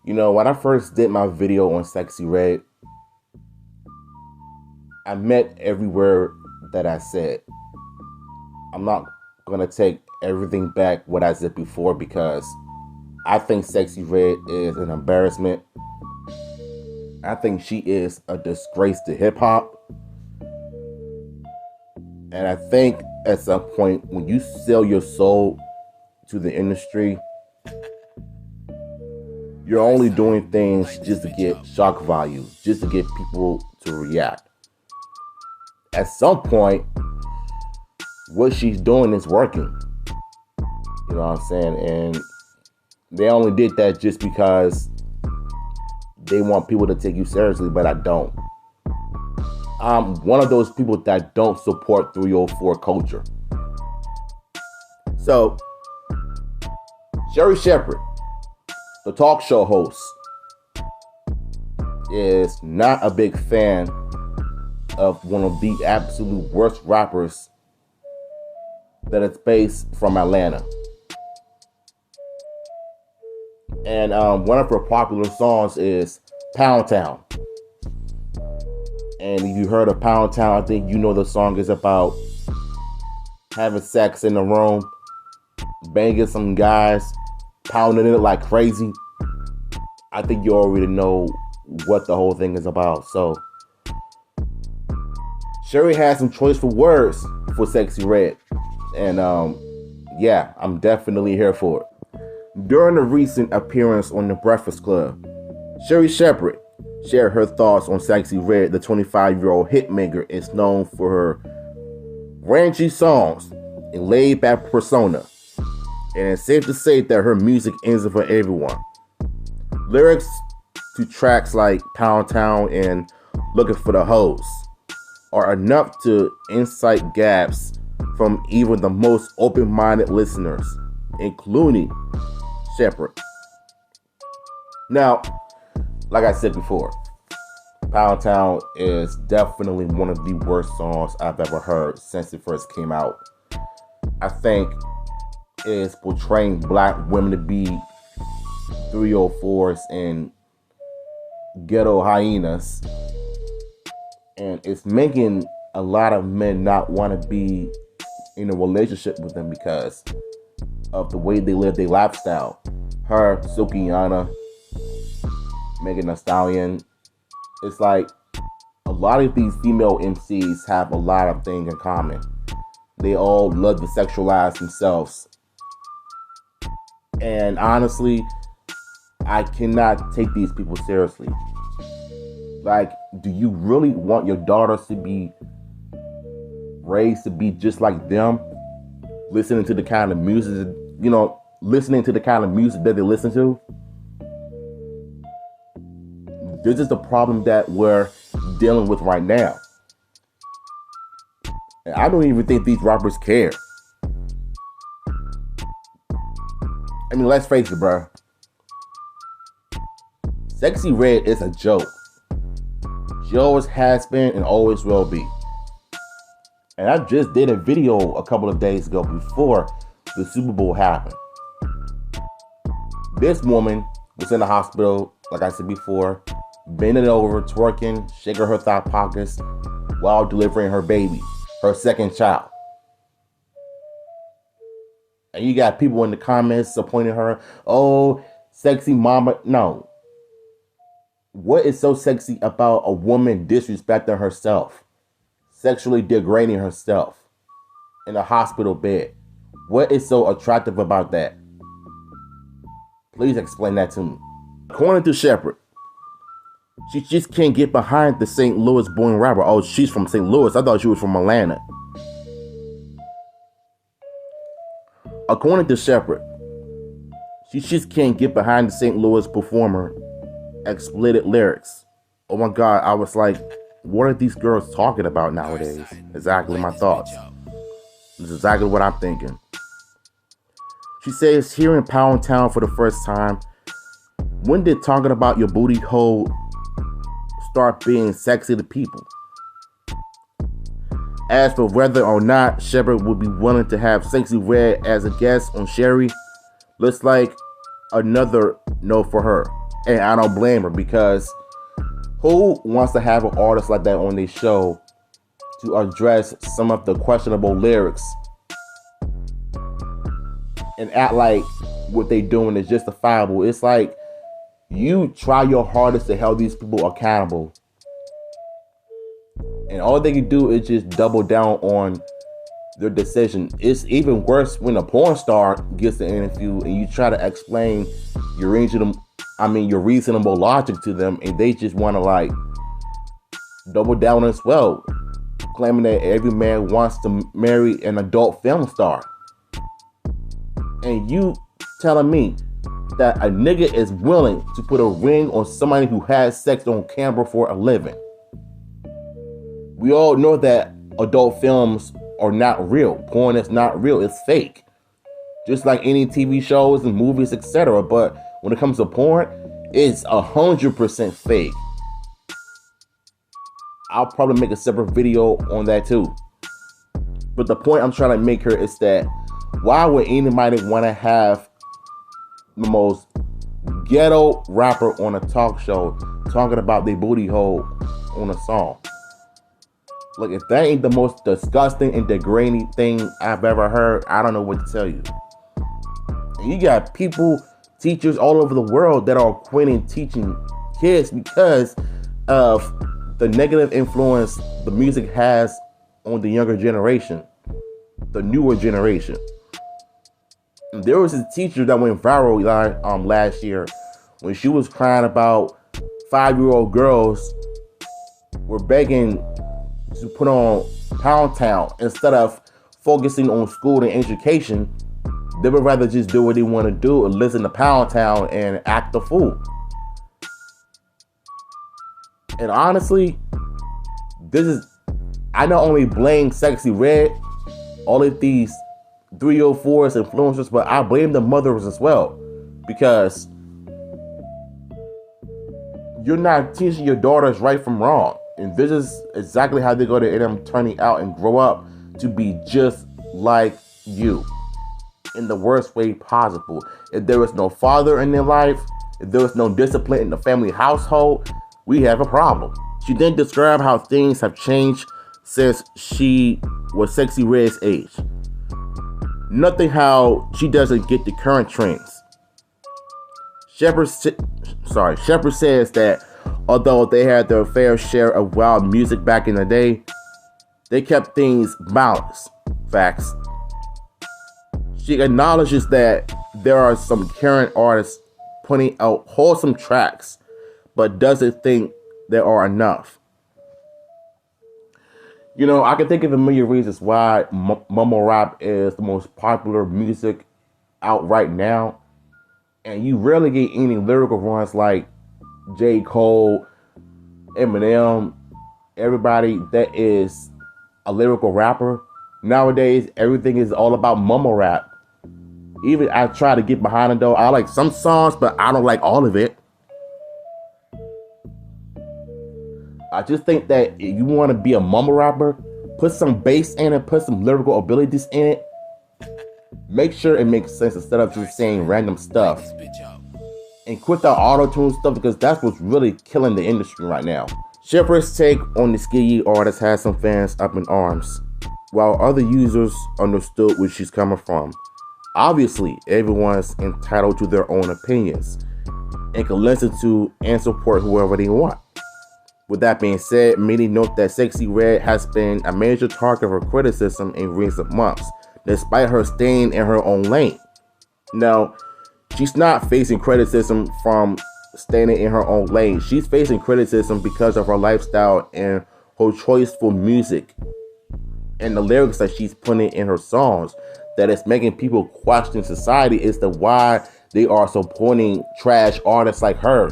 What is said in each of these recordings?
When I first did my video on Sexy Red, I meant every word that I said. I'm not gonna take everything back what I said before because I think Sexy Red is an embarrassment. I think she is a disgrace to hip hop. And I think at some point when you sell your soul to the industry, you're only doing things just to get shock value, just to get people to react. At some point, what she's doing is working. You know what I'm saying? And they only did that just because they want people to take you seriously, but I don't. I'm one of those people that don't support 304 culture. So, Sherri Shepherd, the talk show host, is not a big fan of one of the absolute worst rappers that is based from Atlanta. And one of her popular songs is Pound Town. And if you heard of Pound Town, I think you know the song is about having sex in the room, banging some guys, pounding it like crazy. I think you already know what the whole thing is about. So, Sherri has some choiceful words for Sexy Red. And yeah, I'm definitely here for it. During a recent appearance on The Breakfast Club, Sherri Shepherd shared her thoughts on Sexy Red. The 25-year-old hitmaker is known for her ranchy songs and laid-back persona, and it's safe to say that her music isn't for everyone. Lyrics to tracks like Pound Town and Looking for the Hoes are enough to incite gaps from even the most open-minded listeners, including Shepherd. Now, like I said before, Pound Town is definitely one of the worst songs I've ever heard since it first came out. I think it is portraying black women to be 304s and ghetto hyenas. And it's making a lot of men not want to be in a relationship with them because of the way they live their lifestyle. Her, Sukiyana, Megan Thee Stallion. It's like a lot of these female MCs have a lot of things in common. They all love to sexualize themselves. And honestly, I cannot take these people seriously. Like, do you really want your daughters to be raised to be just like them? Listening to the kind of music, listening to the kind of music that they listen to? This is the problem that we're dealing with right now. And I don't even think these rappers care. I mean, let's face it, bro. Sexy Red is a joke. She always has been and always will be. And I just did a video a couple of days ago before the Super Bowl happened. This woman was in the hospital, like I said before, bending over, twerking, shaking her thigh pockets while delivering her baby, her second child. And you got people in the comments appointing her, oh, sexy mama. No. What is so sexy about a woman disrespecting herself, sexually degrading herself in a hospital bed? What is so attractive about that? Please explain that to me. According to Shepherd, she just can't get behind the St. Louis born rapper. Oh, she's from St. Louis. I thought she was from Atlanta. According to Shepherd, she just can't get behind the St. Louis performer expletive lyrics. Oh my God, I was like, what are these girls talking about nowadays? Exactly my thoughts. This is exactly what I'm thinking. She says, hearing Pound Town for the first time, when did talking about your booty hole start being sexy to people? As for whether or not Shepherd would be willing to have Sexy Red as a guest on Sherri, looks like another no for her. And I don't blame her, because who wants to have an artist like that on their show to address some of the questionable lyrics and act like what they doing is justifiable? It's like you try your hardest to hold these people accountable, and all they can do is just double down on their decision. It's even worse when a porn star gets the interview and you try to explain your reasonable logic to them, and they just want to like double down as well, claiming that every man wants to marry an adult film star. And you telling me that a nigga is willing to put a ring on somebody who has sex on camera for a living? We all know that adult films are not real. Porn is not real. It's fake. Just like any TV shows and movies, etc. But when it comes to porn, it's 100% fake. I'll probably make a separate video on that too. But the point I'm trying to make here is that why would anybody want to have the most ghetto rapper on a talk show talking about their booty hole on a song? Look, if that ain't the most disgusting and degrading thing I've ever heard, I don't know what to tell you. And you got people, teachers all over the world that are quitting teaching kids because of the negative influence the music has on the younger generation, the newer generation. And there was a teacher that went viral last year when she was crying about 5-year-old girls were begging to put on Pound Town instead of focusing on school and education. They would rather just do what they want to do and listen to Pound Town and act the fool. And honestly, I not only blame Sexyy Red, all of these 304s influencers, but I blame the mothers as well, because you're not teaching your daughters right from wrong. And this is exactly how they're going to end up turning out and grow up to be just like you in the worst way possible. If there is no father in their life, if there is no discipline in the family household, we have a problem. She then described how things have changed since she was Sexyy Red's age. Nothing how she doesn't get the current trends. Shepherd says that although they had their fair share of wild music back in the day, they kept things balanced. Facts. She acknowledges that there are some current artists putting out wholesome tracks, but doesn't think there are enough. You know, I can think of a million reasons why mumble rap is the most popular music out right now, and you rarely get any lyrical runs like J. Cole, Eminem, everybody that is a lyrical rapper. Nowadays, everything is all about mumble rap. Even I try to get behind it though. I like some songs, but I don't like all of it. I just think that if you want to be a mumble rapper, put some bass in it, put some lyrical abilities in it. Make sure it makes sense instead of just saying random stuff. And quit the auto-tune stuff, because that's what's really killing the industry right now. Shepherd's take on the Sexyy artist has some fans up in arms, while other users understood where she's coming from. Obviously, everyone's entitled to their own opinions and can listen to and support whoever they want. With that being said, many note that Sexyy Red has been a major target for criticism in recent months, despite her staying in her own lane. Now, she's not facing criticism from staying in her own lane. She's facing criticism because of her lifestyle and her choice for music and the lyrics that she's putting in her songs, that is making people question society as to why they are supporting trash artists like her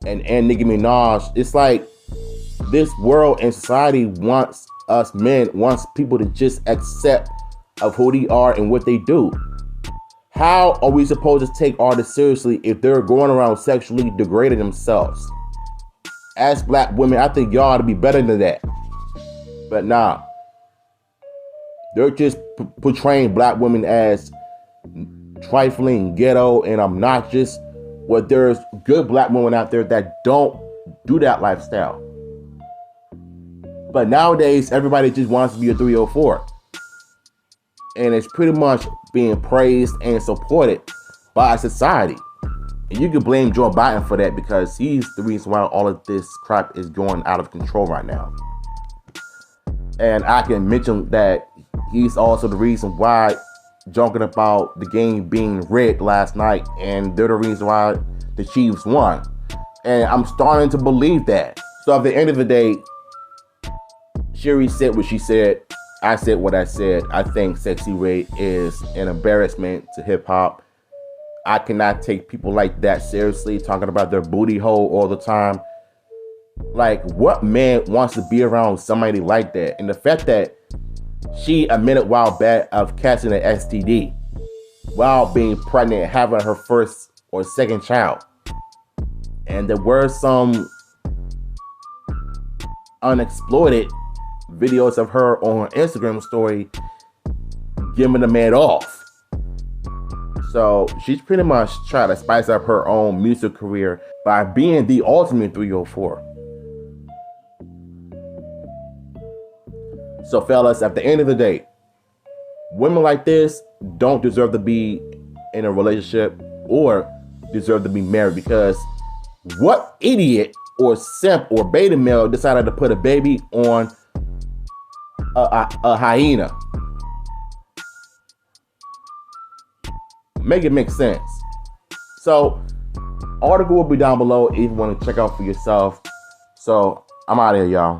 and Nicki Minaj. It's like this world and society wants people to just accept of who they are and what they do. How are we supposed to take artists seriously if they're going around sexually degrading themselves? As black women, I think y'all ought to be better than that. But nah. They're just portraying black women as trifling, ghetto, and obnoxious, Well, there's good black women out there that don't do that lifestyle. But nowadays, everybody just wants to be a 304. And it's pretty much being praised and supported by society. And you can blame Joe Biden for that because he's the reason why all of this crap is going out of control right now. And I can mention that he's also the reason why, joking about the game being rigged last night, and they're the reason why the Chiefs won. And I'm starting to believe that. So at the end of the day, Sherri said what she said. I said what I said. I think Sexyy Red is an embarrassment to hip hop. I cannot take people like that seriously, talking about their booty hole all the time. Like, what man wants to be around somebody like that? And the fact that she admitted a while back of catching an STD while being pregnant, having her first or second child. And there were some unexploited videos of her on her Instagram story giving the man off. So she's pretty much trying to spice up her own music career by being the ultimate 304. So fellas, at the end of the day, women like this don't deserve to be in a relationship or deserve to be married, because what idiot or simp or beta male decided to put a baby on a hyena? Make it make sense. So, article will be down below if you want to check out for yourself. So, I'm out of here, y'all.